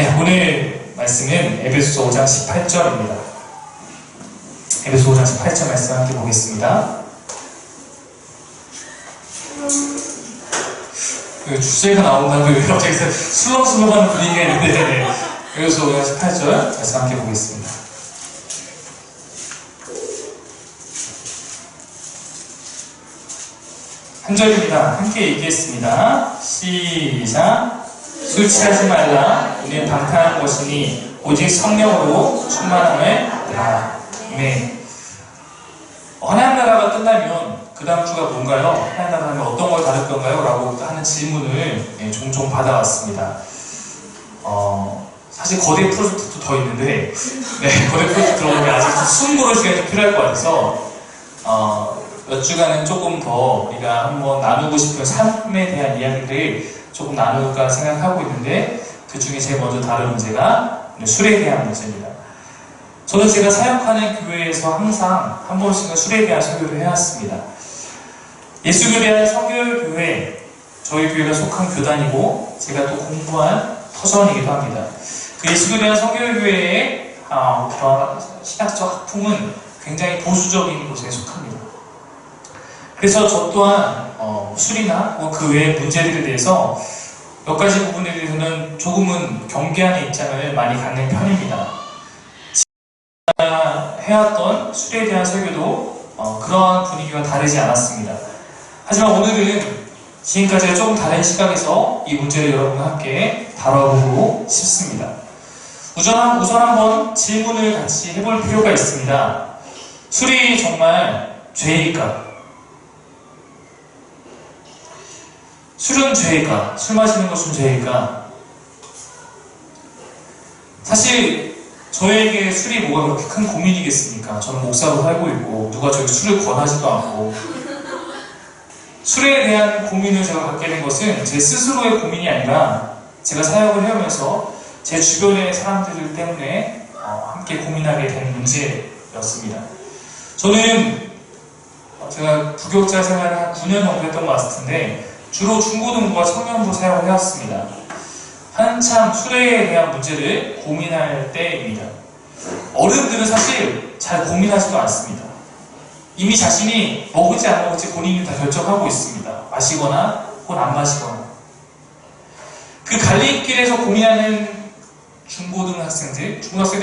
네, 오늘 말씀은 에베소서 5장 18절입니다. 에베소서 5장 18절 말씀 함께 보겠습니다. 주제가 나온다고 갑자기 술렁술렁하는 분위기가 있는데, 에베소서 5장 18절 말씀 함께 보겠습니다. 한 절입니다. 함께 얘기했습니다. 시작. 술 취하지 말라. 우리는 방탕한 것이니 오직 성령으로 충만함을 받으라. 네. 하나님 나라가 끝나면 그 다음 주가 뭔가요? 하나님 나라가 하면 어떤 걸 다룰 건가요? 라고 하는 질문을 종종 받아왔습니다. 사실 거대 프로젝트도 더 있는데, 거대 프로젝트 들어오면 아직 숨 고를 시간이 좀 필요할 것 같아서 몇 주간은 조금 더 우리가 한번 나누고 싶은 삶에 대한 이야기들을 조금 나눌까 생각하고 있는데, 그 중에 제일 먼저 다룬 문제가 술에 대한 문제입니다. 저는 제가 사역하는 교회에서 항상 한 번씩은 술에 대한 설교를 해왔습니다. 예수교대한 성결교회, 저희 교회가 속한 교단이고 제가 또 공부한 터전이기도 합니다. 그 예수교대한 성결교회의 그런 신학적 학풍은 굉장히 보수적인 곳에 속합니다. 그래서 저 또한 술이나 그 외의 문제들에 대해서 몇 가지 부분에 대해서는 조금은 경계하는 입장을 많이 갖는 편입니다. 제가 해왔던 술에 대한 설교도 그러한 분위기와 다르지 않았습니다. 하지만 오늘은 지금까지와 조금 다른 시각에서 이 문제를 여러분과 함께 다뤄보고 싶습니다. 우선 한번 질문을 같이 해볼 필요가 있습니다. 술이 정말 죄일까? 술은 죄일까? 술 마시는 것은 죄일까? 사실 저에게 술이 뭐가 그렇게 큰 고민이겠습니까? 저는 목사로 살고 있고 누가 저에게 술을 권하지도 않고, 술에 대한 고민을 제가 갖게 된 것은 제 스스로의 고민이 아니라 제가 사역을 해오면서 제 주변의 사람들 때문에 함께 고민하게 된 문제였습니다. 저는 제가 부교육자 생활을 한 9년 정도 했던 것 같을 텐데 주로 중고등부와 청년부 사역을 해왔습니다. 한참 술에 대한 문제를 고민할 때입니다. 어른들은 사실 잘 고민하지도 않습니다. 이미 자신이 먹을지 안 먹을지 본인이 다 결정하고 있습니다. 마시거나 혹은 안 마시거나. 그 갈림길에서 고민하는 중고등학생들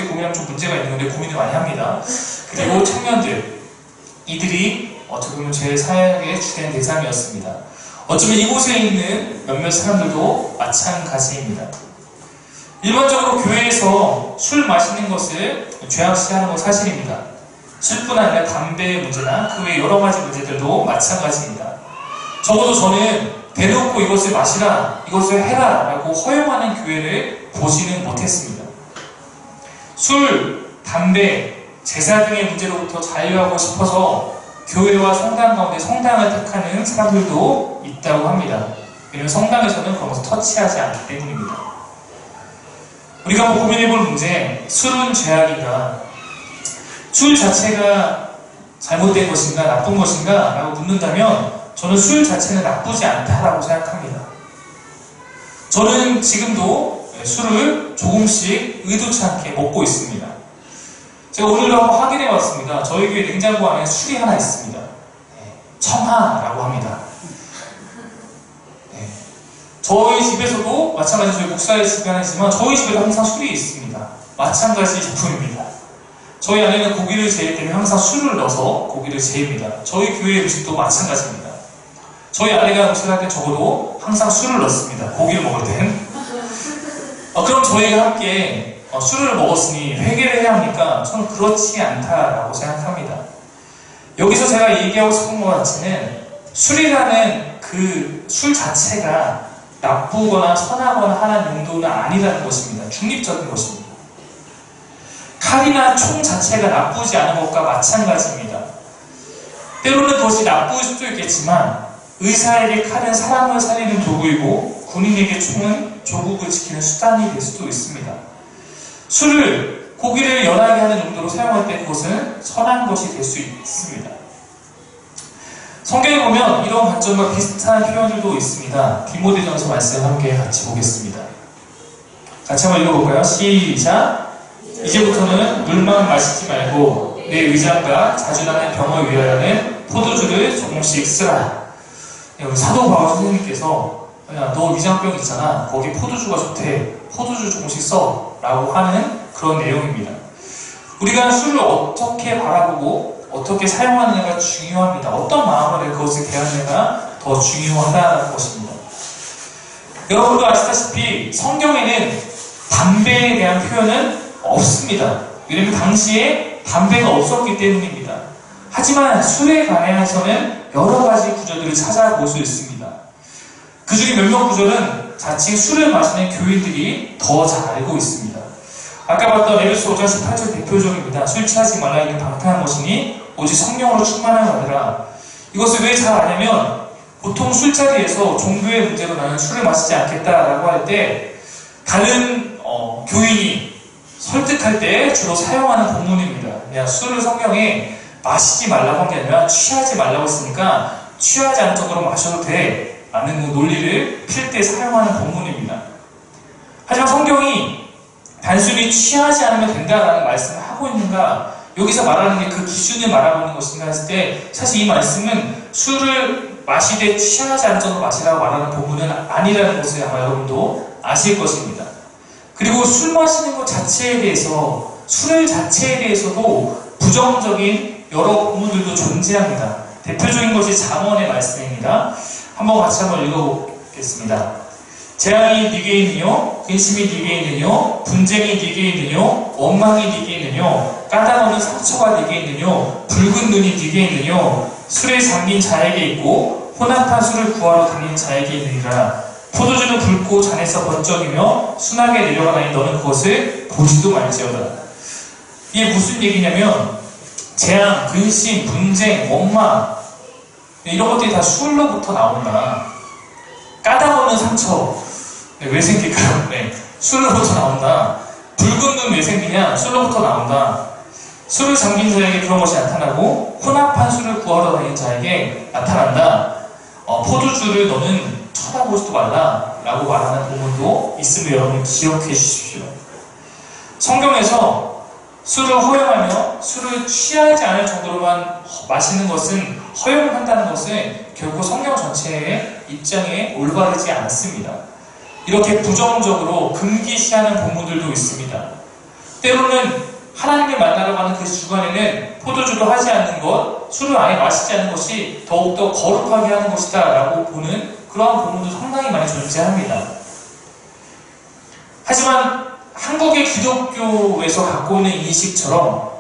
고민하면 좀 문제가 있는 건데 고민을 많이 합니다. 그리고 청년들, 이들이 어떻게 보면 제 사역의 주된 대상이었습니다. 어쩌면 이곳에 있는 몇몇 사람들도 마찬가지입니다. 일반적으로 교회에서 술 마시는 것을 죄악시하는 건 사실입니다. 술뿐 아니라 담배의 문제나 그 외 여러 가지 문제들도 마찬가지입니다. 적어도 저는 대놓고 이것을 마시라, 이것을 해라 라고 허용하는 교회를 보지는 못했습니다. 술, 담배, 제사 등의 문제로부터 자유하고 싶어서 교회와 성당 가운데 성당을 택하는 사람들도 있다고 합니다. 왜냐하면 성당에서는 그런 것을 터치하지 않기 때문입니다. 우리가 고민해볼 문제, 술은 죄악인가? 술 자체가 잘못된 것인가, 나쁜 것인가? 라고 묻는다면 저는 술 자체는 나쁘지 않다라고 생각합니다. 저는 지금도 술을 조금씩 의도치 않게 먹고 있습니다. 제가 오늘 한번 확인해 봤습니다. 저희 교회 냉장고 안에 술이 하나 있습니다. 청하라고 합니다. 저희 집에서도 마찬가지로 저희 목사의 집이 하나 있지만 저희 집에도 항상 술이 있습니다. 마찬가지 제품입니다. 저희 아내는 고기를 재일 때면 항상 술을 넣어서 고기를 재입니다. 저희 교회 음식도 마찬가지입니다. 저희 아내가 음식을 할 때 적어도 항상 술을 넣습니다. 고기를 먹을 땐. 그럼 저희가 함께 술을 먹었으니 회개를 해야 합니까? 저는 그렇지 않다라고 생각합니다. 여기서 제가 얘기하고 싶은 것 자체는 술이라는 그 술 자체가 나쁘거나 선하거나 하는 용도는 아니라는 것입니다. 중립적인 것입니다. 칼이나 총 자체가 나쁘지 않은 것과 마찬가지입니다. 때로는 그것이 나쁠 수도 있겠지만 의사에게 칼은 사람을 살리는 도구이고 군인에게 총은 조국을 지키는 수단이 될 수도 있습니다. 술을 고기를 연하게 하는 용도로 사용할 때 그것은 선한 것이 될 수 있습니다. 성경에 보면 이런 관점과 비슷한 표현들도 있습니다. 디모데전서 말씀 함께 같이 보겠습니다. 같이 한번 읽어볼까요? 시작! 이제부터는 물만 마시지 말고 내 의장과 자주 나는 병을 위하여는 포도주를 조금씩 쓰라. 우리 사도 바울 선생님께서 야, 너 위장병 있잖아. 거기 포도주가 좋대. 포도주 조금씩 써. 라고 하는 그런 내용입니다. 우리가 술을 어떻게 바라보고 어떻게 사용하느냐가 중요합니다. 어떤 마음으로 그것을 대하느냐가 더 중요하다는 것입니다. 여러분도 아시다시피 성경에는 담배에 대한 표현은 없습니다. 왜냐하면 당시에 담배가 없었기 때문입니다. 하지만 술에 관해서는 여러 가지 구절들을 찾아볼 수 있습니다. 그 중에 몇몇 구절은 자칫 술을 마시는 교인들이 더 잘 알고 있습니다. 아까 봤던 에베소 5장 18절 대표적입니다. 술 취하지 말라 이는 방탕한 것이니 오직 성령으로 충만하여 하느라. 이것을 왜 잘 아냐면 보통 술자리에서 종교의 문제로 나는 술을 마시지 않겠다라고 할 때 다른 교인이 설득할 때 주로 사용하는 본문입니다. 그냥 술을 성경에 마시지 말라고 한 게 아니라 취하지 말라고 했으니까 취하지 않을 정도로 마셔도 돼 라는 논리를 필 때 사용하는 본문입니다. 하지만 성경이 단순히 취하지 않으면 된다라는 말씀을 하고 있는가, 여기서 말하는 게 그 기준을 말하고 있는 것인가 했을 때 사실 이 말씀은 술을 마시되 취하지 않을 정도로 마시라고 말하는 본문은 아니라는 것을 아마 여러분도 아실 것입니다. 그리고 술 마시는 것 자체에 대해서, 술 자체에 대해서도 부정적인 여러 본문들도 존재합니다. 대표적인 것이 잠언의 말씀입니다. 같이 한번 읽어보겠습니다. 재앙이 네게 있느뇨, 근심이 네게 있느뇨, 분쟁이 네게 있느뇨, 원망이 네게 있느뇨, 까다로운 상처가 네게 있느뇨, 붉은 눈이 네게 있느뇨, 술에 잠긴 자에게 있고 혼합한 술을 구하러 다니는 자에게 있느니라. 포도주는 붉고 잔에서 번쩍이며 순하게 내려가나니 너는 그것을 보지도 말지어다. 이게 무슨 얘기냐면 재앙, 근심, 분쟁, 원망 이런 것들이 다 술로부터 나온다. 까다로운 상처 왜 생길까요? 술로부터 나온다. 붉은 눈 왜 생기냐? 술로부터 나온다. 술을 잠긴 자에게 그런 것이 나타나고 혼합한 술을 구하러 다니는 자에게 나타난다. 포도주를 너는 쳐다보지도 말라 라고 말하는 부분도 있음을 여러분 기억해 주십시오. 성경에서 술을 허용하며 술을 취하지 않을 정도로만 마시는 것은, 허용한다는 것은 결코 성경 전체의 입장에 올바르지 않습니다. 이렇게 부정적으로 금기시하는 본문들도 있습니다. 때로는 하나님을 만나러 가는 그 주간에는 포도주도 하지 않는 것, 술을 아예 마시지 않는 것이 더욱더 거룩하게 하는 것이다 라고 보는 그러한 본문도 상당히 많이 존재합니다. 하지만 한국의 기독교에서 갖고 있는 인식처럼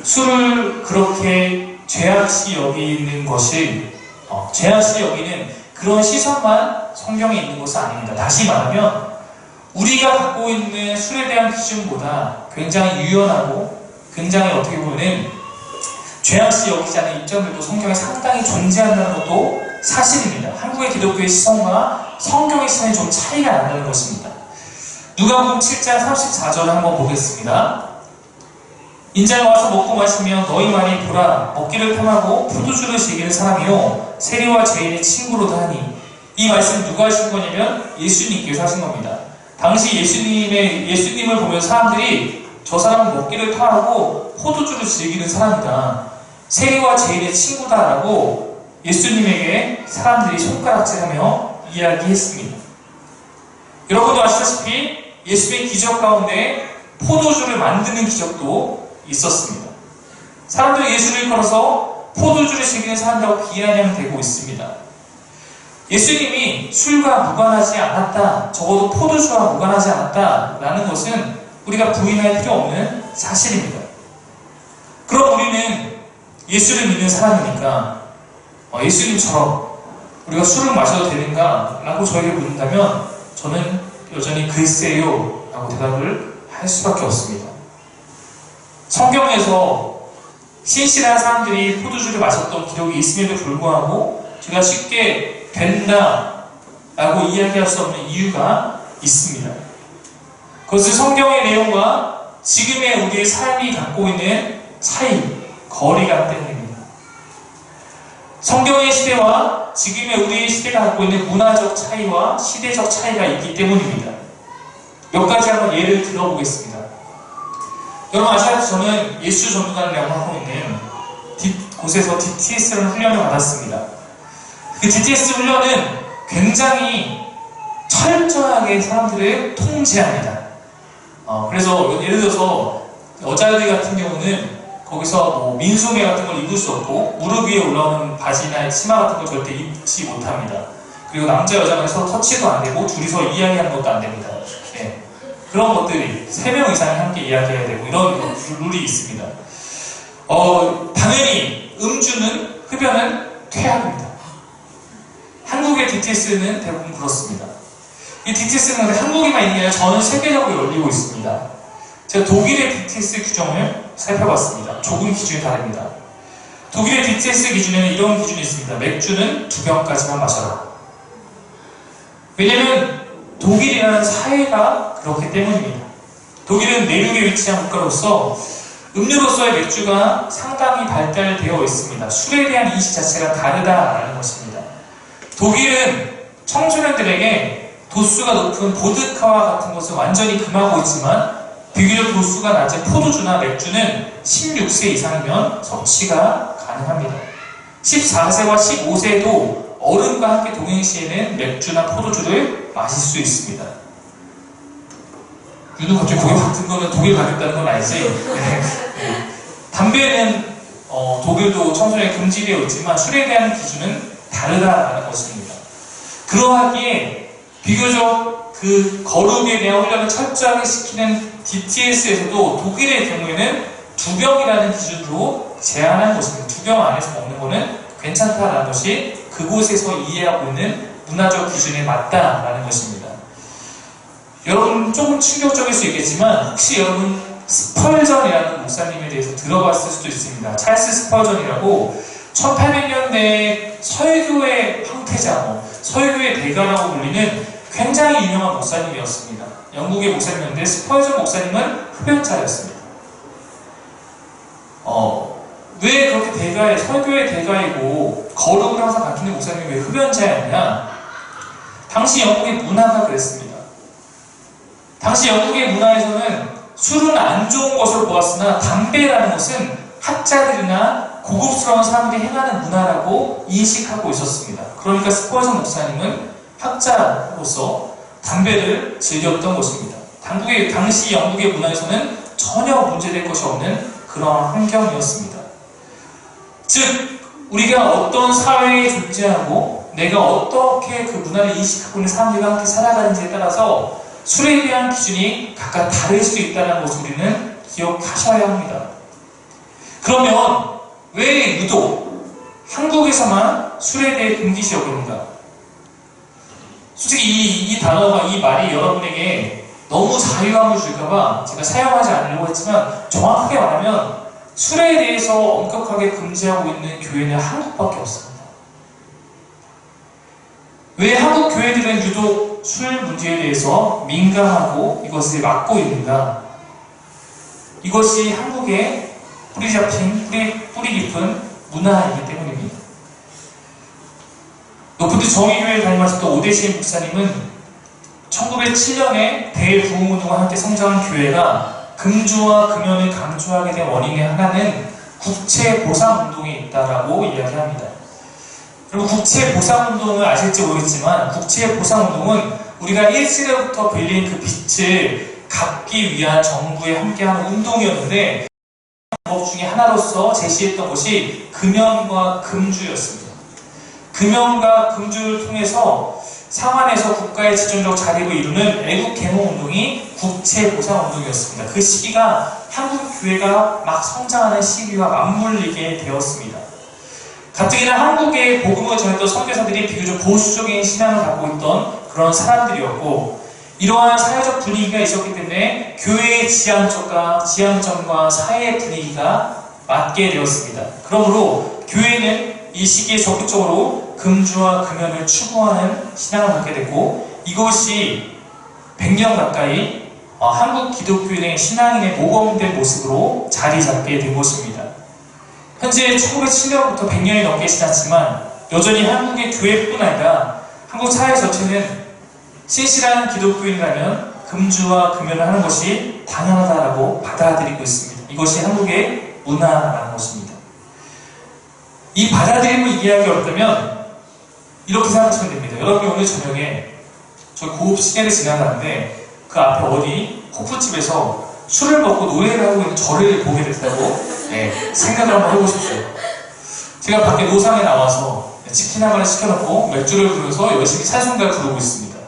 술을 그렇게 죄악시 여기는 것이, 죄악시 여기는 그런 시선만 성경에 있는 것은 아닙니다. 다시 말하면 우리가 갖고 있는 술에 대한 기준보다 굉장히 유연하고 굉장히 어떻게 보면 죄악시 여기지 않는 입장들도 성경에 상당히 존재한다는 것도 사실입니다. 한국의 기독교의 시선과 성경의 시선이 좀 차이가 난다는 것입니다. 누가복음 7장 34절을 한번 보겠습니다. 인자에 와서 먹고 마시면 너희 말이 보라, 먹기를 탐하고 포도주를 즐기는 사람이요 세리와 죄인의 친구로다 하니. 이 말씀 누가 하신 거냐면 예수님께서 하신 겁니다. 당시 예수님을 보면 사람들이 저 사람은 먹기를 탐하고 포도주를 즐기는 사람이다, 세리와 죄인의 친구다라고 예수님에게 사람들이 손가락질하며 이야기했습니다. 여러분도 아시다시피 예수의 기적 가운데 포도주를 만드는 기적도 있었습니다. 사람들이 예수를 일컬어서 포도주를 즐기는 사람이라고 비아냥이 되고 있습니다. 예수님이 술과 무관하지 않았다, 적어도 포도주와 무관하지 않았다라는 것은 우리가 부인할 필요 없는 사실입니다. 그럼 우리는 예수를 믿는 사람이니까 예수님처럼 우리가 술을 마셔도 되는가? 라고 저에게 묻는다면 저는 여전히 글쎄요 라고 대답을 할 수밖에 없습니다. 성경에서 신실한 사람들이 포도주를 마셨던 기록이 있음에도 불구하고 제가 쉽게 된다 라고 이야기할 수 없는 이유가 있습니다. 그것은 성경의 내용과 지금의 우리의 삶이 갖고 있는 차이, 거리감 때문입니다. 성경의 시대와 지금의 우리의 시대가 갖고 있는 문화적 차이와 시대적 차이가 있기 때문입니다. 몇 가지 한번 예를 들어보겠습니다. 여러분 아시다시피 저는 예수 전도단을 양성하고 있는 곳에서 DTS라는 훈련을 받았습니다. 그 DTS 훈련은 굉장히 철저하게 사람들을 통제합니다. 그래서 예를 들어서 여자들 같은 경우는 거기서 뭐 민소매 같은 걸 입을 수 없고 무릎 위에 올라오는 바지나 치마 같은 걸 절대 입지 못합니다. 그리고 남자 여자가 서로 터치도 안 되고 둘이서 이야기하는 것도 안 됩니다. 네. 그런 것들이 3명 이상이 함께 이야기해야 되고 이런 룰이 있습니다. 당연히 음주는 흡연은 퇴학입니다. 한국의 DTS는 대부분 그렇습니다. 이 DTS는 근데 한국에만 있는 게 아니라 저는 세계적으로 열리고 있습니다. 제가 독일의 DTS 규정을 살펴봤습니다. 조금 기준이 다릅니다. 독일의 DTS 기준에는 이런 기준이 있습니다. 맥주는 2병까지만 마셔라. 왜냐면 독일이라는 사회가 그렇기 때문입니다. 독일은 내륙에 위치한 국가로서 음료로서의 맥주가 상당히 발달되어 있습니다. 술에 대한 인식 자체가 다르다라는 것입니다. 독일은 청소년들에게 도수가 높은 보드카와 같은 것을 완전히 금하고 있지만 비교적 도수가 낮은 포도주나 맥주는 16세 이상이면 섭취가 가능합니다. 14세와 15세에도 어른과 함께 동행시에는 맥주나 포도주를 마실 수 있습니다. 윤우 갑자기 고개 확 든 거는 독일 가겠다는 건 아니지. 담배는 독일도 청소년에 금지되어 있지만 술에 대한 기준은 다르다라는 것입니다. 그러하기에 비교적 그 거룩에 대한 훈련을 철저하게 시키는 DTS에서도 독일의 경우에는 2병이라는 기준으로 제한한 것입니다. 2병 안에서 먹는 거는 괜찮다라는 것이 그곳에서 이해하고 있는 문화적 기준에 맞다라는 것입니다. 여러분 조금 충격적일 수 있겠지만 혹시 여러분 스펄전이라는 목사님에 대해서 들어봤을 수도 있습니다. 찰스 스펄전이라고 1800년대 설교의 황태자, 설교의 대가라고 불리는 굉장히 유명한 목사님이었습니다. 영국의 목사님이었는데 스펄전 목사님은 흡연자였습니다. 왜 그렇게 설교의 대가이고 거룩을 항상 가르치는 목사님이 왜 흡연자였냐? 당시 영국의 문화가 그랬습니다. 당시 영국의 문화에서는 술은 안 좋은 것으로 보았으나 담배라는 것은 학자들이나 고급스러운 사람들이 행하는 문화라고 인식하고 있었습니다. 그러니까 스펄전 목사님은 학자로서 담배를 즐겼던 것입니다. 당시 영국의 문화에서는 전혀 문제될 것이 없는 그런 환경이었습니다. 즉, 우리가 어떤 사회에 존재하고 내가 어떻게 그 문화를 인식하고 있는 사람들과 함께 살아가는지에 따라서 술에 대한 기준이 각각 다를 수 있다는 것을 우리는 기억하셔야 합니다. 그러면 왜 유독 한국에서만 술에 대해 금기시 여깁니까? 솔직히 이 단어가, 이 말이 여러분에게 너무 자유함을 줄까봐 제가 사용하지 않으려고 했지만 정확하게 말하면 술에 대해서 엄격하게 금지하고 있는 교회는 한국밖에 없습니다. 왜 한국 교회들은 유독 술 문제에 대해서 민감하고 이것을 막고 있는가? 이것이 한국의 뿌리 잡힌, 뿌리 깊은 문화이기 때문입니다. 높은데 정의교회를 다니면서 오대신 목사님은 1907년에 대부흥운동과 함께 성장한 교회가 금주와 금연을 강조하게 된 원인의 하나는 국채보상운동에 있다라고 이야기합니다. 그리고 국채보상운동을 아실지 모르겠지만 국채보상운동은 우리가 일시로부터 빌린 그 빚을 갚기 위한 정부에 함께하는 운동이었는데 방법 중에 하나로서 제시했던 것이 금연과 금주였습니다. 금연과 금주를 통해서 상환해서 국가의 지정적 자립을 이루는 애국 개몽운동이 국채보상운동이었습니다. 그 시기가 한국 교회가 막 성장하는 시기와 맞물리게 되었습니다. 가뜩이나 한국의 복음을 전했던 선교사들이 비교적 보수적인 신앙을 갖고 있던 그런 사람들이었고 이러한 사회적 분위기가 있었기 때문에 교회의 지향점과 사회의 분위기가 맞게 되었습니다. 그러므로 교회는 이 시기에 적극적으로 금주와 금연을 추구하는 신앙을 갖게 됐고 이것이 100년 가까이 한국 기독교인의 신앙인의 모범된 모습으로 자리 잡게 된 것입니다. 현재 1907년부터 100년이 넘게 지났지만 여전히 한국의 교회뿐 아니라 한국 사회 전체는 신실한 기독교인이라면 금주와 금연을 하는 것이 당연하다라고 받아들이고 있습니다. 이것이 한국의 문화라는 것입니다. 이 받아들임을 이해하기 어렵다면 이렇게 생각하시면 됩니다. 여러분이 오늘 저녁에 저 고급 시계를 지나가는데 그 앞에 어디 호프집에서 술을 먹고 노래를 하고 있는 저를 보게 됐다고 생각을 한번 해보십시오. 제가 밖에 노상에 나와서 치킨 한 마리 시켜놓고 맥주를 부르면서 열심히 찬송가를 부르고 있습니다.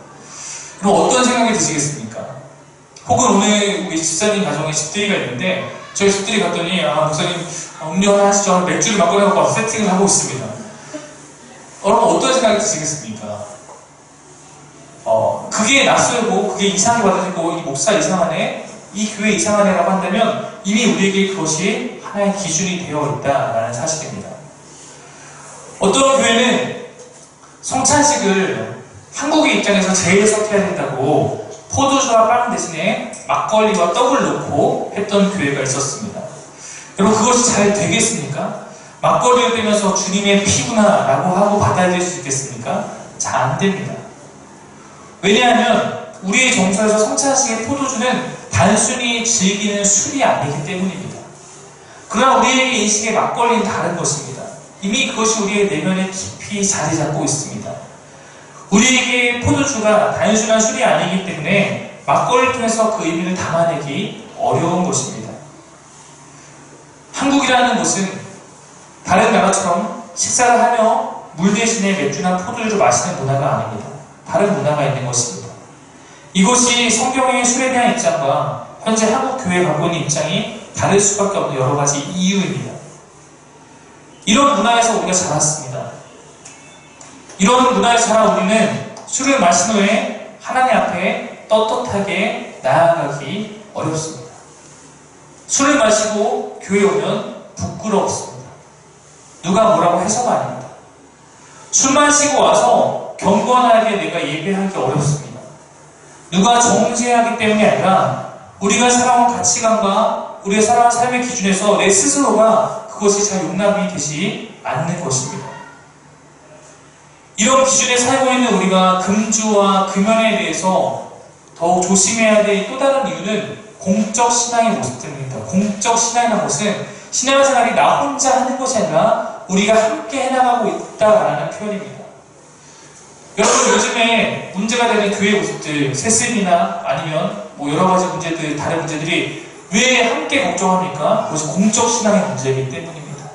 그럼 어떤 생각이 드시겠습니까? 혹은 오늘 우리 집사님 가정에 집들이가 있는데 저희 집들이 갔더니 목사님 음료 하나 하시죠? 맥주를 막 꺼내갖고 세팅을 하고 있습니다. 여러분 어떤 생각이 드시겠습니까? 그게 낯설고 그게 이상하게 받아들이고 이 목사 이상하네, 이 교회 이상하네라고 한다면 이미 우리에게 그것이 하나의 기준이 되어 있다라는 사실입니다. 어떤 교회는 성찬식을 한국의 입장에서 제일 섞여야 된다고 포도주와 빵 대신에 막걸리와 떡을 넣고 했던 교회가 있었습니다. 여러분 그것이 잘 되겠습니까? 막걸리를 빼면서 주님의 피구나 라고 하고 받아들일 수 있겠습니까? 잘 안 됩니다. 왜냐하면 우리의 정서에서 성찬식의 포도주는 단순히 즐기는 술이 아니기 때문입니다. 그러나 우리에게 인식의 막걸리는 다른 것입니다. 이미 그것이 우리의 내면에 깊이 자리 잡고 있습니다. 우리에게 포도주가 단순한 술이 아니기 때문에 막걸리를 통해서 그 의미를 담아내기 어려운 것입니다. 한국이라는 곳은 다른 나라처럼 식사를 하며 물 대신에 맥주나 포도주를 마시는 문화가 아닙니다. 다른 문화가 있는 것입니다. 이것이 성경의 술에 대한 입장과 현재 한국 교회에 갖고 있는 입장이 다를 수밖에 없는 여러 가지 이유입니다. 이런 문화에서 우리가 자랐습니다. 이런 문화에서 자란 우리는 술을 마신 후에 하나님 앞에 떳떳하게 나아가기 어렵습니다. 술을 마시고 교회에 오면 부끄럽습니다. 누가 뭐라고 해서가 아닙니다. 술 마시고 와서 경건하게 내가 예배하기 어렵습니다. 누가 정죄하기 때문이 아니라 우리가 살아온 가치관과 우리가 살아온 삶의 기준에서 내 스스로가 그것이 잘 용납이 되지 않는 것입니다. 이런 기준에 살고 있는 우리가 금주와 금연에 대해서 더욱 조심해야 될 또 다른 이유는 공적 신앙의 모습 때문입니다. 공적 신앙이라는 것은 신앙생활이 나 혼자 하는 것이 아니라 우리가 함께 해나가고 있다라는 표현입니다. 여러분 요즘에 문제가 되는 교회 모습들, 세습이나 아니면 여러 가지 문제들, 다른 문제들이 왜 함께 걱정합니까? 그것이 공적 신앙의 문제이기 때문입니다.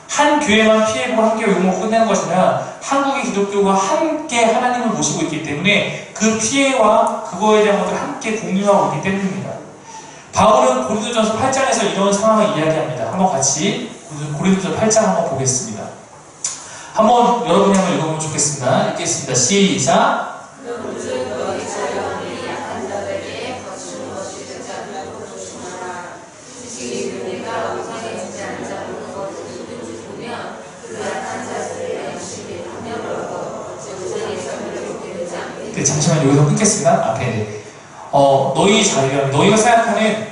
한 교회만 피해보고 함께 욕먹고 끝내는 것이 아니라 한국의 기독교가 함께 하나님을 모시고 있기 때문에 그 피해와 그거에 대한 것들을 함께 공유하고 있기 때문입니다. 바울은 고린도전서 8장에서 이런 상황을 이야기합니다. 한번 같이 고린도전서 8장 한번 보겠습니다. 한번 여러분이 한번 읽어보면 좋겠습니다. 읽겠습니다. 시작. 네, 잠시만 여기서 끊겠습니다. 앞에 너희 자유함, 너희가 생각하는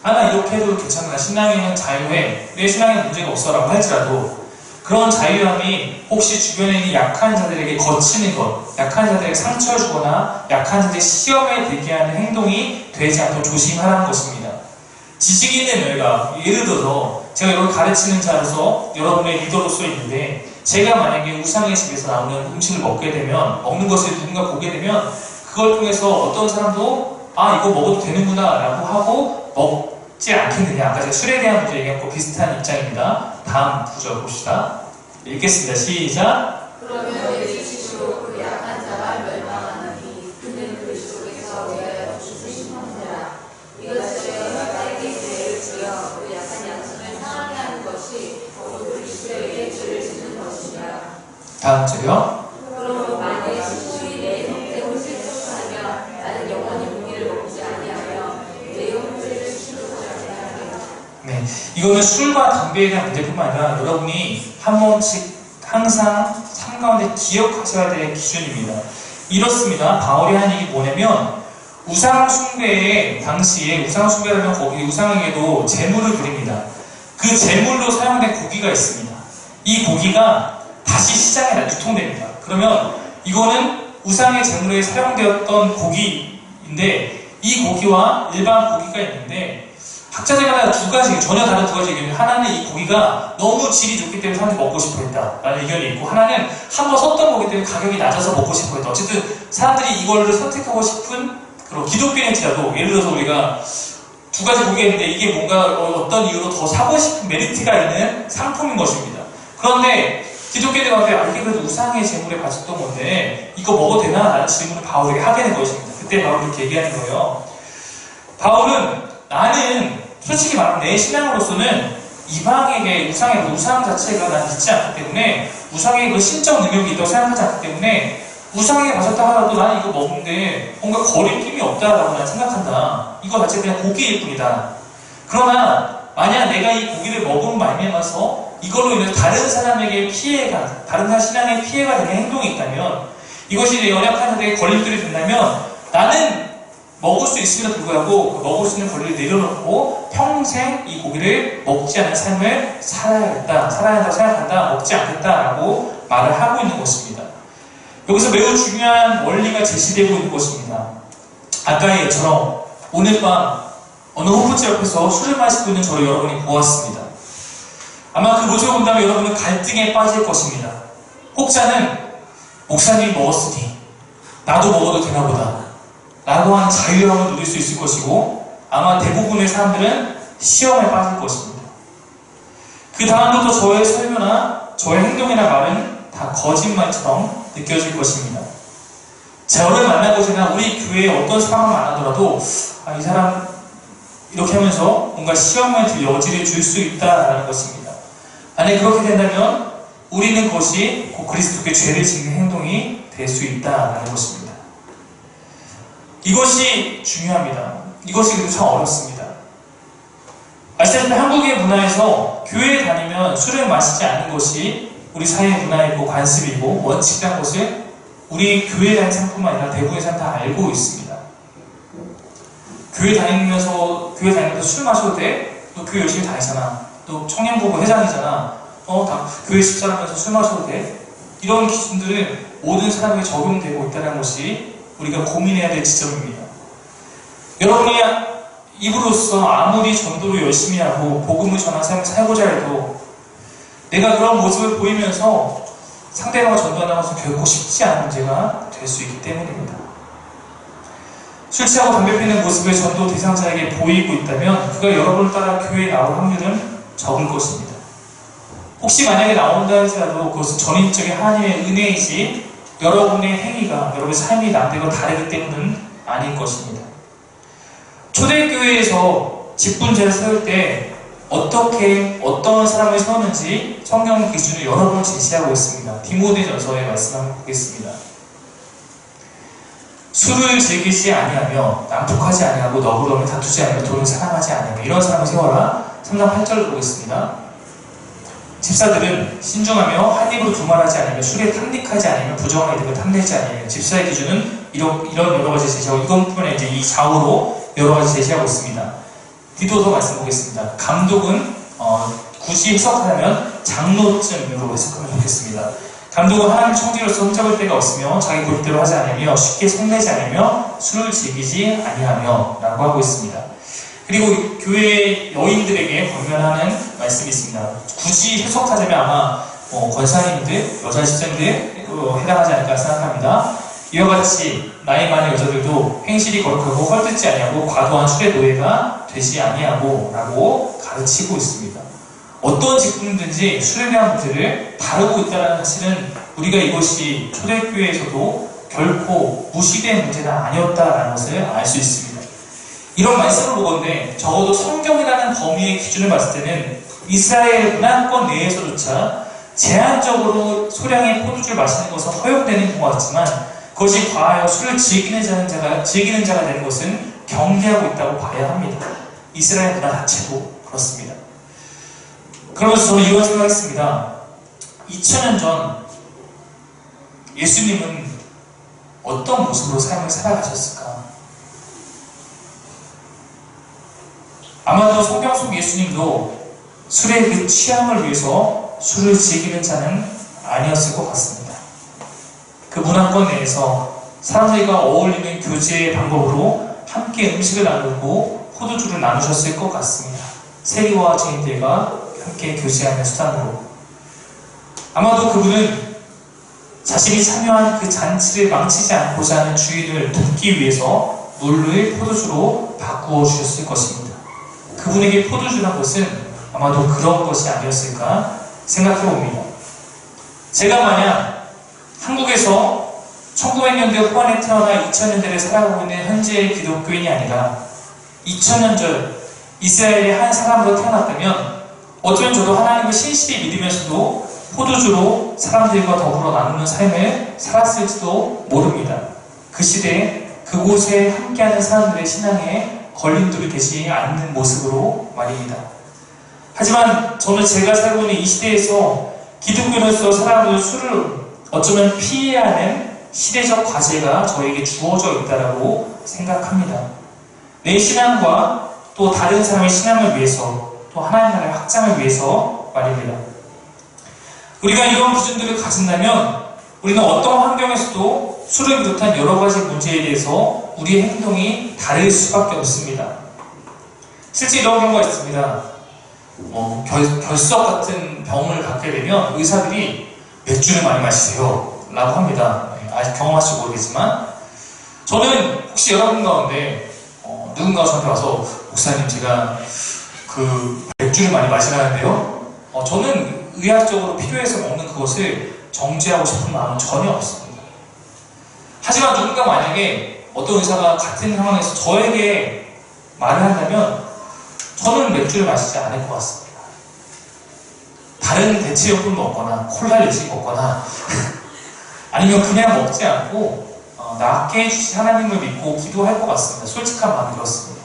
나 이렇게 해도 괜찮아, 신앙에는 자유해, 내 신앙에 문제가 없어 라고 할지라도 그런 자유함이 혹시 주변에 있는 약한 자들에게 거치는 것, 약한 자들에게 상처를 주거나 약한 자들의 시험에 들게 하는 행동이 되지 않도록 조심하라는 것입니다. 지식이 있는 너희가, 예를 들어서 제가 여러분 가르치는 자로서 여러분의 리더로서 있는데 제가 만약에 우상의 집에서 나오는 음식을 먹게 되면, 먹는 것을 누군가 보게 되면 그걸 통해서 어떤 사람도 이거 먹어도 되는구나 라고 하고 먹지 않겠느냐. 아까 제가 술에 대한 문제 얘기한 거 비슷한 입장입니다. 다음 구절 봅시다. 읽겠습니다. 시작. 그러면 우리 스스로 그 약한 자가 멸망하나니 그는 그 속에서 위하여 죽으신 형제라. 이것을 사에게 죄를 지어 그 약한 양심을 상하게 하는 것이 그리스도에게 죄를 짓는 것이니라. 다음 절이요. 그러므로 만일 스스로이 내 형제를 실족하면 나는 영원히 고기를 먹지 아니하며 내 형제를 실족하지 아니하리라. 네, 이거는 술과 담배에 대한 문제뿐만 아니라 여러분이 한 번씩 항상 삶 가운데 기억하셔야 될 기준입니다. 이렇습니다. 바울이 한 얘기 뭐냐면 우상숭배의 당시에 우상숭배라면 거기 우상에게도 제물을 드립니다. 그 제물로 사용된 고기가 있습니다. 이 고기가 다시 시장에 유통됩니다. 그러면 이거는 우상의 제물에 사용되었던 고기인데 이 고기와 일반 고기가 있는데 학자들마다 두 가지, 전혀 다른 두 가지 의견이, 하나는 이 고기가 너무 질이 좋기 때문에 사람들이 먹고 싶어 했다라는 의견이 있고, 하나는 한번 섰던 거기 때문에 가격이 낮아서 먹고 싶어 했다. 어쨌든 사람들이 이거를 선택하고 싶은 그런 기독교인일지라도, 예를 들어서 우리가 두 가지 고기가 있는데 이게 뭔가 어떤 이유로 더 사고 싶은 메리트가 있는 상품인 것입니다. 그런데 기독교인들한테 이게 그래도 우상의 제물에 바쳤던 건데 이거 먹어도 되나? 라는 질문을 바울에게 하게 된 것입니다. 그때 바울이 이렇게 얘기하는 거예요. 바울은 나는 솔직히 말하면 내 신앙으로서는 이방에게 우상 자체가 난 믿지 않기 때문에, 우상의 그 신적 능력이 있다고 생각하지 않기 때문에 우상에게 바쳤다 하더라도 나는 이거 먹는데 뭔가 거리낌이 없다라고 난 생각한다. 이거 자체가 그냥 고기일 뿐이다. 그러나 만약 내가 이 고기를 먹은 말미암아서 이걸로 인해서 다른 사람에게 피해가, 다른 사람 신앙에 피해가 되는 행동이 있다면, 이것이 내 연약한 자들에게 걸림돌이 된다면 나는 먹을 수 있음에도 불구하고 그 먹을 수 있는 권리를 내려놓고 평생 이 고기를 먹지 않는 삶을 살아야 한다고 생각한다, 먹지 않겠다라고 말을 하고 있는 것입니다. 여기서 매우 중요한 원리가 제시되고 있는 것입니다. 아까의 예처럼 오늘 밤 어느 호프집 옆에서 술을 마시고 있는 저를 여러분이 보았습니다. 아마 그 모습을 본다면 여러분은 갈등에 빠질 것입니다. 혹자는 목사님이 먹었으니 나도 먹어도 되나 보다 라고 하는 자유함을 누릴 수 있을 것이고, 아마 대부분의 사람들은 시험에 빠질 것입니다. 그 다음부터 저의 설교나 저의 행동이나 말은 다 거짓말처럼 느껴질 것입니다. 저를 만나고 제가 우리 교회에 어떤 사람을 만나더라도 이 사람 이렇게 하면서 뭔가 시험을 들 여지를 줄 수 있다라는 것입니다. 만약 그렇게 된다면 우리는 그것이 곧 그리스도께 죄를 짓는 행동이 될 수 있다라는 것입니다. 이것이 중요합니다. 이것이 그리고 참 어렵습니다. 아시다시피 한국의 문화에서 교회에 다니면 술을 마시지 않는 것이 우리 사회의 문화이고 관습이고 원칙이라는 것을 우리 교회에 다니는 사람뿐만 아니라 대부분의 사람 다 알고 있습니다. 교회 다니면서 술 마셔도 돼? 너 교회 열심히 다니잖아. 너 청년부부 회장이잖아. 다 교회 집사라면서 술 마셔도 돼? 이런 기준들은 모든 사람에게 적용되고 있다는 것이 우리가 고민해야 될 지점입니다. 여러분이 입으로써 아무리 전도를 열심히 하고 복음을 전하는 삶을 살고자 해도 내가 그런 모습을 보이면서 상대방을 전도하는 것은 결코 쉽지 않은 문제가 될 수 있기 때문입니다. 술 취하고 담배 피는 모습을 전도 대상자에게 보이고 있다면 그가 여러분을 따라 교회에 나올 확률은 적을 것입니다. 혹시 만약에 나온다 할지라도 그것은 전인적인 하나님의 은혜이지 여러분의 행위가, 여러분의 삶이 남들과 다르기 때문은 아닐 것입니다. 초대교회에서 직분제를 세울 때 어떤 사람을 세웠는지 성경 기준을 여러 번 제시하고 있습니다. 디모데전서의 말씀 한번 보겠습니다. 술을 즐기지 아니하며 난폭하지 아니하고 너그러움을 다투지 아니하며 돈을 사랑하지 아니하며 이런 사람을 세워라. 3장 8절을 보겠습니다. 집사들은 신중하며 한 입으로 두말하지 않으며 술에 탐닉하지 않으며 부정한 이득을 탐내지 않으며, 집사의 기준은 이런 여러 가지 제시하고 이것뿐만 이제 이 좌우로 여러 가지 제시하고 있습니다. 디도서 말씀 보겠습니다. 감독은 굳이 해석하면 장로쯤으로 해석하면 좋겠습니다. 감독은 하나님 청지로서 흠잡을 데가 없으며 자기 볼대로 하지 않으며 쉽게 성내지 않으며 술을 즐기지 아니하며 라고 하고 있습니다. 그리고 교회 여인들에게 권면하는 말씀이 있습니다. 굳이 해석하자면 아마 권사님들, 여자 집사님들 해당하지 않을까 생각합니다. 이와 같이 나이 많은 여자들도 행실이 거룩하고 헐뜯지 아니하고 과도한 술의 노예가 되지 아니하고 라고 가르치고 있습니다. 어떤 직분이든지 술에 대한 문제를 다루고 있다는 사실은 우리가 이것이 초대교회에서도 결코 무시된 문제는 아니었다는 것을 알 수 있습니다. 이런 말씀을 보건대 적어도 성경이라는 범위의 기준을 봤을 때는 이스라엘 문화권 내에서조차 제한적으로 소량의 포도주를 마시는 것은 허용되는 것 같지만 그것이 과하여 술을 즐기는 자가 되는 것은 경계하고 있다고 봐야 합니다. 이스라엘 문화 자체도 그렇습니다. 그러면서 저는 이런 생각했습니다. 2000년 전 예수님은 어떤 모습으로 삶을 살아가셨을까? 아마도 성경 속 예수님도 술의 그 취함을 위해서 술을 즐기는 자는 아니었을 것 같습니다. 그 문화권 내에서 사람들과 어울리는 교제의 방법으로 함께 음식을 나누고 포도주를 나누셨을 것 같습니다. 세리와 죄인들과 함께 교제하는 수단으로. 아마도 그분은 자신이 참여한 그 잔치를 망치지 않고자 하는 주인을 돕기 위해서 물을 포도주로 바꾸어 주셨을 것입니다. 그분에게 포도주란 것은 아마도 그런 것이 아니었을까 생각해 봅니다. 제가 만약 한국에서 1900년대 후반에 태어나 2000년대를 살아가고 있는 현재의 기독교인이 아니라 2000년 전 이스라엘의 한 사람으로 태어났다면 어쩌면 저도 하나님을 신실히 믿으면서도 포도주로 사람들과 더불어 나누는 삶을 살았을지도 모릅니다. 그 시대에 그곳에 함께하는 사람들의 신앙에 걸림돌이 되지 않는 모습으로 말입니다. 하지만 저는 제가 살고 있는 이 시대에서 기독교인으로서 사람들 술을 어쩌면 피해야 하는 시대적 과제가 저에게 주어져 있다고 생각합니다. 내 신앙과 또 다른 사람의 신앙을 위해서 또 하나님 나라의 확장을 위해서 말입니다. 우리가 이런 기준들을 가진다면 우리는 어떤 환경에서도 술을 비롯한 여러 가지 문제에 대해서 우리의 행동이 다를 수밖에 없습니다. 실제 이런 경우가 있습니다. 결석 같은 병을 갖게 되면 의사들이 맥주를 많이 마시세요 라고 합니다. 아직 경험하실지 모르겠지만 저는 혹시 여러분 가운데 누군가 저한테 와서 목사님 제가 그 맥주를 많이 마시라는데요 저는 의학적으로 필요해서 먹는 그것을 정죄하고 싶은 마음은 전혀 없습니다. 하지만 누군가 만약에 어떤 의사가 같은 상황에서 저에게 말을 한다면 저는 맥주를 마시지 않을 것 같습니다. 다른 대체용품을 먹거나 콜라를 열심히 먹거나 아니면 그냥 먹지 않고 낫게 해주신 하나님을 믿고 기도할 것 같습니다. 솔직한 마음이 그렇습니다.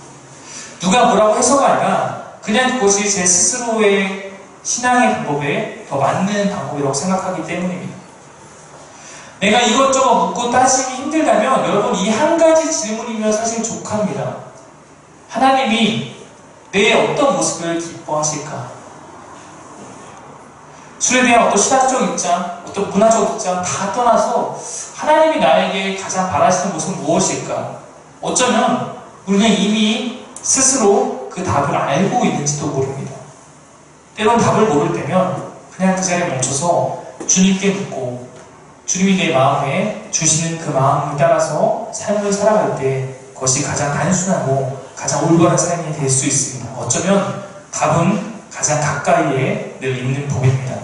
누가 뭐라고 해서가 아니라 그냥 그것이 제 스스로의 신앙의 방법에 더 맞는 방법이라고 생각하기 때문입니다. 내가 이것저것 묻고 따지기 힘들다면 여러분 이 한 가지 질문이면 사실 족합니다. 하나님이 내 어떤 모습을 기뻐하실까? 술에 대한 어떤 신학적 입장, 어떤 문화적 입장 다 떠나서 하나님이 나에게 가장 바라시는 모습은 무엇일까? 어쩌면 우리는 이미 스스로 그 답을 알고 있는지도 모릅니다. 때론 답을 모를 때면 그냥 그 자리에 멈춰서 주님께 묻고 주님이 내 마음에 주시는 그 마음을 따라서 삶을 살아갈 때 그것이 가장 단순하고 가장 올바른 삶이 될 수 있습니다. 어쩌면 답은 가장 가까이에 늘 있는 법입니다.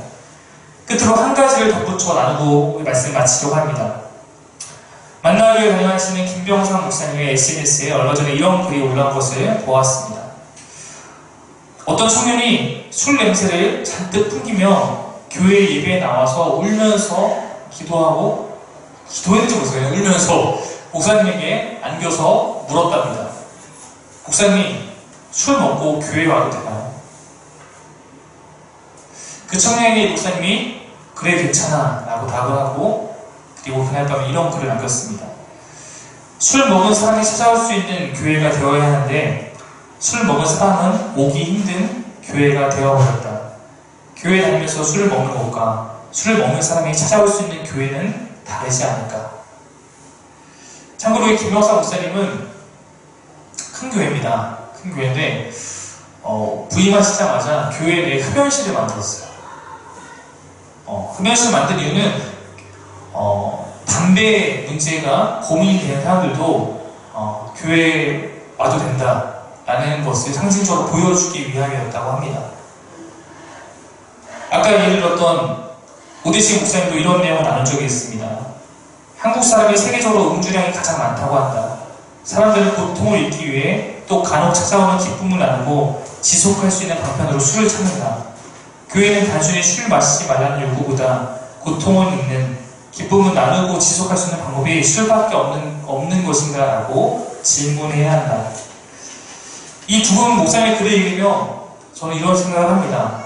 끝으로 한 가지를 덧붙여 나누고 말씀을 마치려고 합니다. 만나교회 운영하시는 김병상 목사님의 SNS에 얼마 전에 이런 글이 올라온 것을 보았습니다. 어떤 청년이 술 냄새를 잔뜩 풍기며 교회 예배에 나와서 울면서 기도했는지 모르겠어요. 울면서 목사님에게 안겨서 물었답니다. 목사님, 술 먹고 교회에 와도 되나요? 그 청년에게 목사님이 그래 괜찮아 라고 답을 하고 그리고 그날 밤에 이런 글을 남겼습니다. 술 먹은 사람이 찾아올 수 있는 교회가 되어야 하는데 술 먹은 사람은 오기 힘든 교회가 되어버렸다. 교회 다니면서 술을 먹는 것과 술을 먹는 사람이 찾아올 수 있는 교회는 다르지 않을까. 참고로 이 김병사 목사님은 큰 교회입니다. 큰 교회인데 부임하시자마자 교회 내에 흡연실을 만들었어요. 흡연실을 만든 이유는 담배 문제가 고민이 되는 사람들도 교회에 와도 된다라는 것을 상징적으로 보여주기 위함이었다고 합니다. 아까 예를 들었던 오대식 목사님도 이런 내용을 나눈 적이 있습니다. 한국 사람이 세계적으로 음주량이 가장 많다고 한다. 사람들은 고통을 잊기 위해 또 간혹 찾아오는 기쁨을 나누고 지속할 수 있는 방편으로 술을 찾는다. 교회는 단순히 술 마시지 말라는 요구보다 고통을 잊는, 기쁨을 나누고 지속할 수 있는 방법이 술밖에 없는 것인가 라고 질문해야 한다. 이 두 분 목사님의 글을 읽으며 저는 이런 생각을 합니다.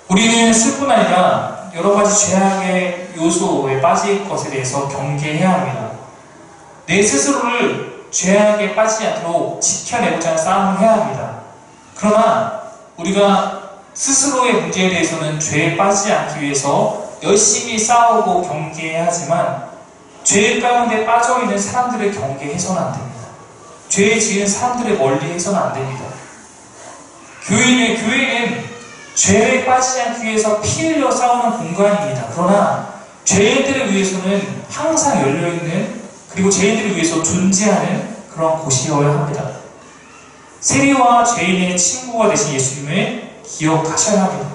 우리는 술뿐 아니라 여러 가지 죄악의 요소에 빠질 것에 대해서 경계해야 합니다. 내 스스로를 죄악에 빠지지 않도록 지켜내고자 하는 싸움을 해야 합니다. 그러나 우리가 스스로의 문제에 대해서는 죄에 빠지지 않기 위해서 열심히 싸우고 경계해야 하지만 죄 가운데 빠져있는 사람들을 경계해서는 안 됩니다. 죄 지은 사람들을 멀리 해서는 안 됩니다. 교회는 죄에 빠지지 않기 위해서 피 흘려 싸우는 공간입니다. 그러나 죄인들을 위해서는 항상 열려있는, 그리고 죄인들을 위해서 존재하는 그런 곳이어야 합니다. 세리와 죄인의 친구가 되신 예수님을 기억하셔야 합니다.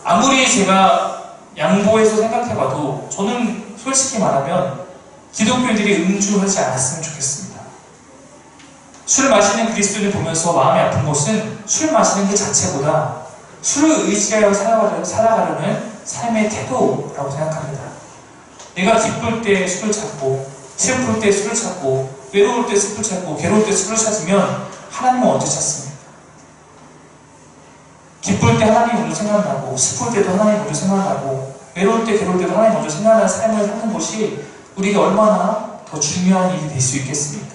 아무리 제가 양보해서 생각해봐도 저는 솔직히 말하면 기독교인들이 음주하지 않았으면 좋겠습니다. 술 마시는 그리스도인을 보면서 마음이 아픈 것은 술 마시는 그 자체보다 술을 의지하여 살아가려는 삶의 태도라고 생각합니다. 내가 기쁠 때 술을 찾고, 슬플 때 술을 찾고, 외로울 때 술을 찾고, 괴로울 때 술을 찾으면 하나님은 언제 찾습니까? 기쁠 때 하나님이 먼저 생각나고, 슬플 때도 하나님이 먼저 생각나고, 외로울 때 괴로울 때도 하나님이 먼저 생각나는 삶을 사는 것이 우리가 얼마나 더 중요한 일이 될 수 있겠습니까?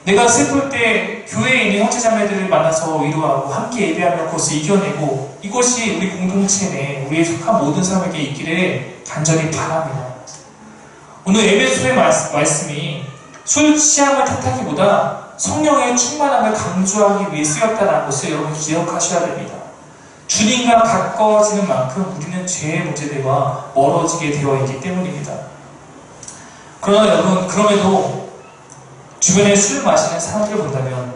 내가 슬플 때 교회에 있는 형제자매들을 만나서 위로하고 함께 예배하며 그것을 이겨내고, 이것이 우리 공동체 내 우리의 속한 모든 사람에게 있기를 간절히 바랍니다. 오늘 에베소의 말씀이 술 취함을 탓하기보다 성령의 충만함을 강조하기 위해 쓰였다는 것을 여러분 기억하셔야 됩니다. 주님과 가까워지는 만큼 우리는 죄의 문제들과 멀어지게 되어 있기 때문입니다. 그러나 여러분, 그럼에도 주변에 술 마시는 사람들을 본다면,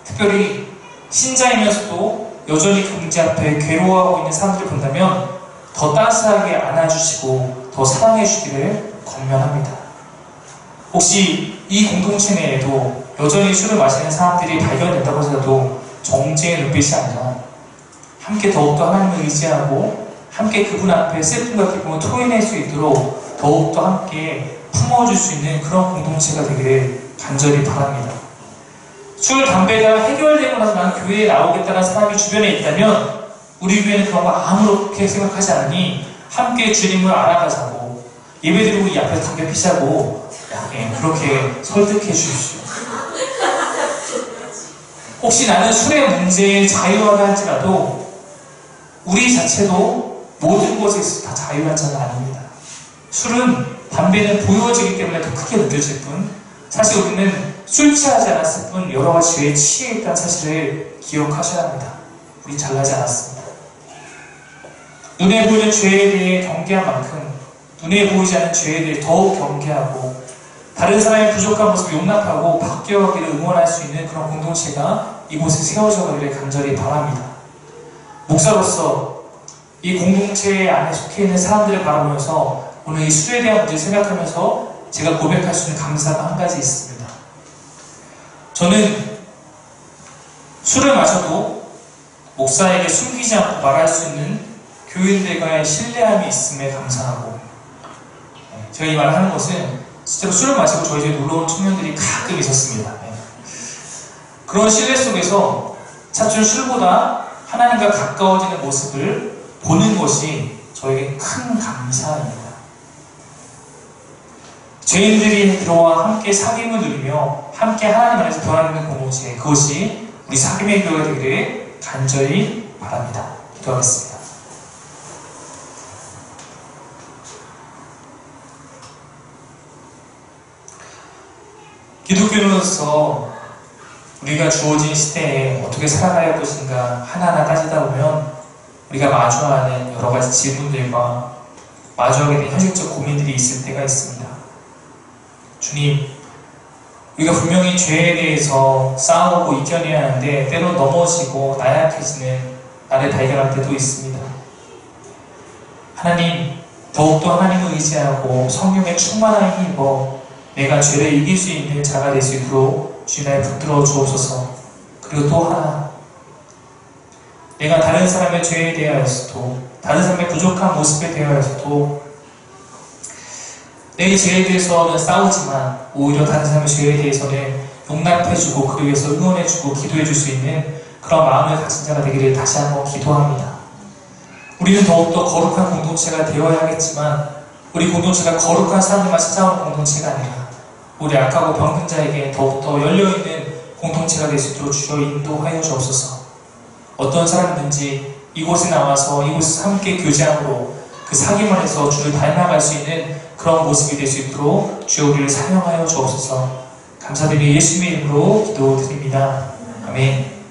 특별히 신자이면서도 여전히 그 문제 앞에 괴로워하고 있는 사람들을 본다면 더 따스하게 안아주시고 더 사랑해 주기를 권면합니다. 혹시 이 공동체 내에도 여전히 술을 마시는 사람들이 발견된다고 하더라도 정죄의 눈빛이 아니라 함께 더욱더 하나님을 의지하고 함께 그분 앞에 슬픔과 기쁨을 토해낼 수 있도록 더욱더 함께 품어줄 수 있는 그런 공동체가 되기를 간절히 바랍니다. 술, 담배가 해결되고 나서 나는 교회에 나오겠다는 사람이 주변에 있다면 우리 교회는 그런 거 아무렇게 생각하지 않으니 함께 주님을 알아가자고, 예배드리고 이 앞에서 담배 피자고 그렇게 설득해 주십시오. 혹시 나는 술의 문제에 자유하다 할지라도 우리 자체도 모든 것에 있어서 다 자유한 자는 아닙니다. 술은, 담배는 보여지기 때문에 더 크게 느껴질 뿐, 사실 우리는 술 취하지 않았을 뿐 여러 가지 죄에 취해 있다는 사실을 기억하셔야 합니다. 우리 잘나지 않았습니다. 눈에 보이는 죄에 대해 경계한 만큼 눈에 보이지 않는 죄에 대해 더욱 경계하고 다른 사람의 부족한 모습을 용납하고 바뀌어가기를 응원할 수 있는 그런 공동체가 이곳에 세워져 가기를 간절히 바랍니다. 목사로서 이 공동체 안에 속해 있는 사람들을 바라보면서 오늘 이 술에 대한 문제를 생각하면서 제가 고백할 수 있는 감사가 한 가지 있습니다. 저는 술을 마셔도 목사에게 숨기지 않고 말할 수 있는 교인들과의 신뢰함이 있음에 감사하고, 제가 이 말을 하는 것은 실제로 술을 마시고 저희 집에 놀러온 청년들이 가끔 있었습니다. 그런 신뢰 속에서 차츰 술보다 하나님과 가까워지는 모습을 보는 것이 저에게 큰 감사입니다. 죄인들이 들어와 함께 사귐을 누리며 함께 하나님 안에서 변화되는 공동체, 그것이 우리 사귐의 교회가 되기를 간절히 바랍니다. 기도하겠습니다. 기독교인으로서 우리가 주어진 시대에 어떻게 살아가야 할 것인가 하나하나 따지다 보면 우리가 마주하는 여러 가지 질문들과 마주하게 된 현실적 고민들이 있을 때가 있습니다. 주님, 우리가 분명히 죄에 대해서 싸우고 이겨내야 하는데 때로 넘어지고 나약해지는 나를 발견할 때도 있습니다. 하나님, 더욱더 하나님을 의지하고 성령의 충만함에 힘입어 내가 죄를 이길 수 있는 자가 될 수 있도록 주님 나를 붙들어 주옵소서. 그리고 또 하나, 내가 다른 사람의 죄에 대하여서도 다른 사람의 부족한 모습에 대하여서도 내 죄에 대해서는 싸우지만 오히려 다른 사람의 죄에 대해서는 용납해주고 그를 위해서 응원해주고 기도해줄 수 있는 그런 마음을 가진 자가 되기를 다시 한번 기도합니다. 우리는 더욱더 거룩한 공동체가 되어야겠지만 우리 공동체가 거룩한 사람들만 찾아오는 공동체가 아니라 우리 악하고 병든 자에게 더욱더 열려있는 공동체가 될 수 있도록 주여 인도하여 주옵소서. 어떤 사람이든지 이곳에 나와서 이곳에서 함께 교제함으로 그 사귐 안에서 주를 닮아갈 수 있는 그런 모습이 될 수 있도록 주여 우리를 사용하여 주옵소서. 감사드리며 예수님의 이름으로 기도드립니다. 아멘.